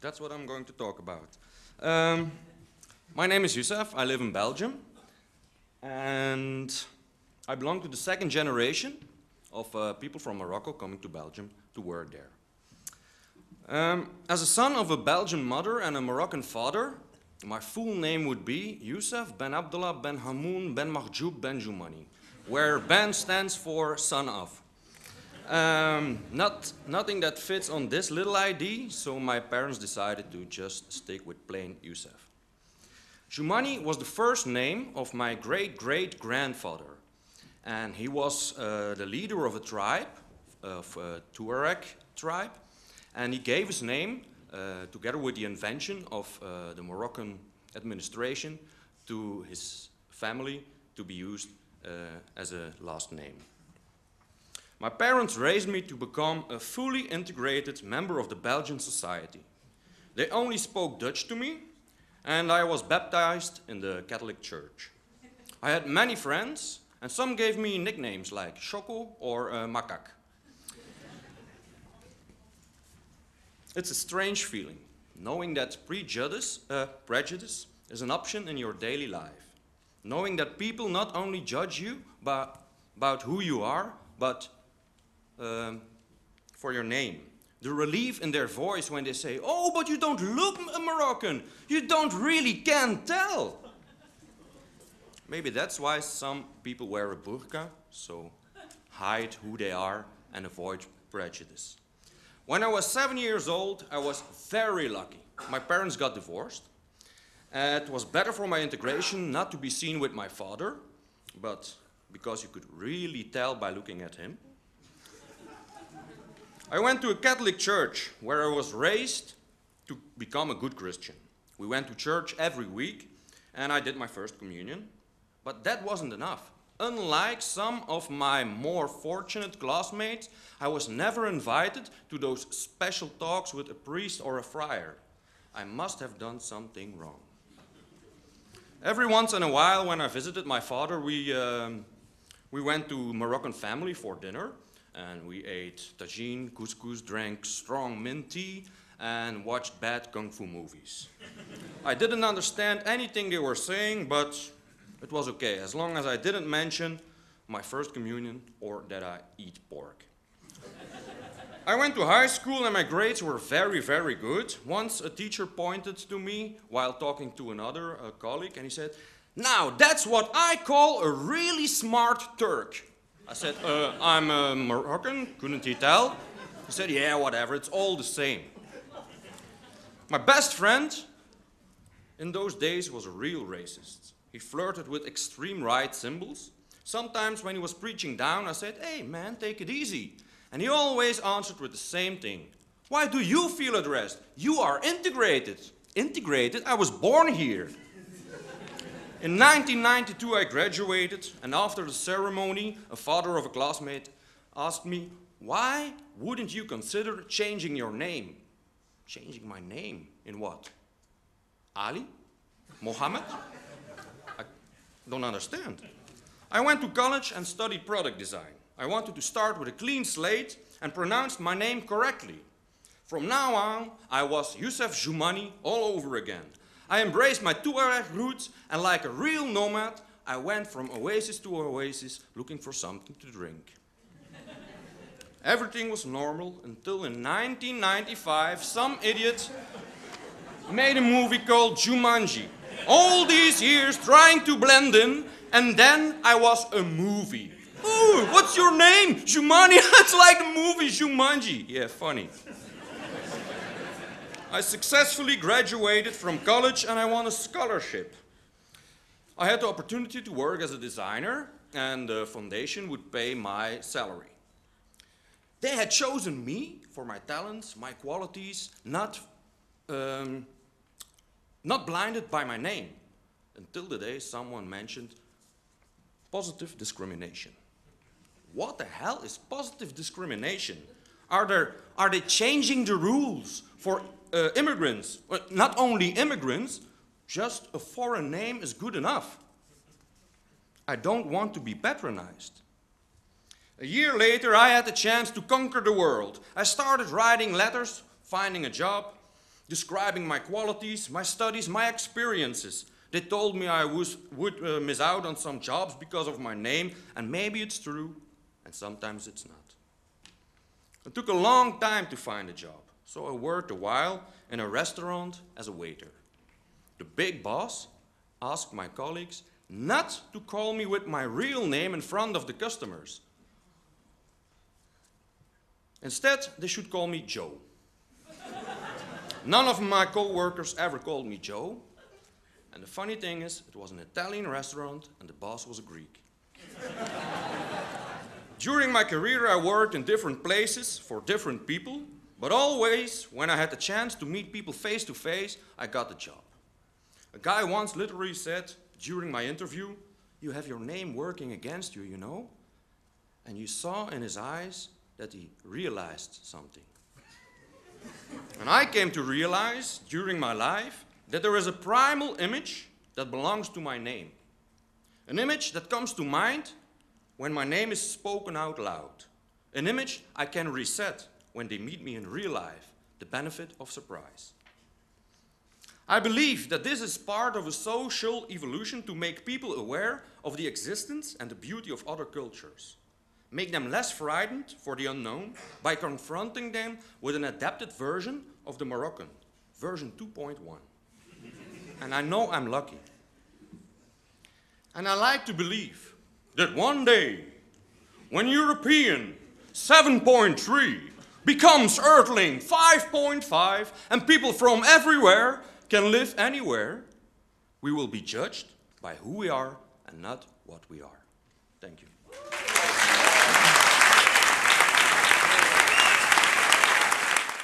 That's what I'm going to talk about. My name is Youssef. I live in Belgium. And I belong to the second generation of people from Morocco coming to Belgium to work there. As a son of a Belgian mother and a Moroccan father, my full name would be Youssef Ben Abdullah Ben Hamoun Ben Mahjoub Ben Joumani, where Ben stands for son of. Nothing that fits on this little ID, so my parents decided to just stick with plain Youssef. Joumani was the first name of my great-great-grandfather, and he was the leader of a tribe, of a Tuareg tribe, and he gave his name, together with the invention of the Moroccan administration, to his family to be used as a last name. My parents raised me to become a fully integrated member of the Belgian society. They only spoke Dutch to me, and I was baptized in the Catholic Church. I had many friends, and some gave me nicknames like Choco or Macaque. It's a strange feeling, knowing that prejudice is an option in your daily life. Knowing that people not only judge you about who you are, but for your name. The relief in their voice when they say, "Oh, but you don't look a Moroccan. You don't really can tell." Maybe that's why some people wear a burqa, so hide who they are and avoid prejudice. When I was 7 years old, I was very lucky. My parents got divorced. It was better for my integration not to be seen with my father, but because you could really tell by looking at him. I went to a Catholic church where I was raised to become a good Christian. We went to church every week and I did my first communion, but that wasn't enough. Unlike some of my more fortunate classmates, I was never invited to those special talks with a priest or a friar. I must have done something wrong. Every once in a while when I visited my father, we went to Moroccan family for dinner. And we ate tagine, couscous, drank strong mint tea, and watched bad kung fu movies. I didn't understand anything they were saying, but it was okay, as long as I didn't mention my first communion or that I eat pork. I went to high school and my grades were very, very good. Once a teacher pointed to me while talking to another colleague, and he said, "Now, that's what I call a really smart Turk." I said, "I'm a Moroccan," couldn't he tell? He said, "Yeah, whatever, it's all the same." My best friend in those days was a real racist. He flirted with extreme right symbols. Sometimes when he was preaching down, I said, "Hey man, take it easy." And he always answered with the same thing. "Why do you feel addressed? You are integrated." Integrated? I was born here. In 1992, I graduated, and after the ceremony, a father of a classmate asked me, "Why wouldn't you consider changing your name?" Changing my name? In what? Ali? Mohammed? I don't understand. I went to college and studied product design. I wanted to start with a clean slate and pronounced my name correctly. From now on, I was Youssef Joumani all over again. I embraced my Tuareg roots, and like a real nomad, I went from oasis to oasis looking for something to drink. Everything was normal until in 1995, some idiot made a movie called Jumanji. All these years trying to blend in, and then I was a movie. "Oh, what's your name? Joumani." It's like the movie Jumanji. Yeah, funny. I successfully graduated from college and I won a scholarship. I had the opportunity to work as a designer and the foundation would pay my salary. They had chosen me for my talents, my qualities, not blinded by my name, until the day someone mentioned positive discrimination. What the hell is positive discrimination? Are they changing the rules for immigrants? Well, not only immigrants, just a foreign name is good enough. I don't want to be patronized. A year later, I had the chance to conquer the world. I started writing letters, finding a job, describing my qualities, my studies, my experiences. They told me I would miss out on some jobs because of my name, and maybe it's true, and sometimes it's not. It took a long time to find a job, so I worked a while in a restaurant as a waiter. The big boss asked my colleagues not to call me with my real name in front of the customers. Instead, they should call me Joe. None of my co-workers ever called me Joe. And the funny thing is, it was an Italian restaurant and the boss was a Greek. During my career, I worked in different places for different people, but always, when I had the chance to meet people face to face, I got the job. A guy once literally said during my interview, "You have your name working against you, you know?" And you saw in his eyes that he realized something. And I came to realize during my life that there is a primal image that belongs to my name. An image that comes to mind when my name is spoken out loud. An image I can reset when they meet me in real life, the benefit of surprise. I believe that this is part of a social evolution to make people aware of the existence and the beauty of other cultures. Make them less frightened for the unknown by confronting them with an adapted version of the Moroccan, version 2.1. And I know I'm lucky. And I like to believe that one day, when European 7.3 becomes Earthling 5.5 and people from everywhere can live anywhere, we will be judged by who we are and not what we are. Thank you.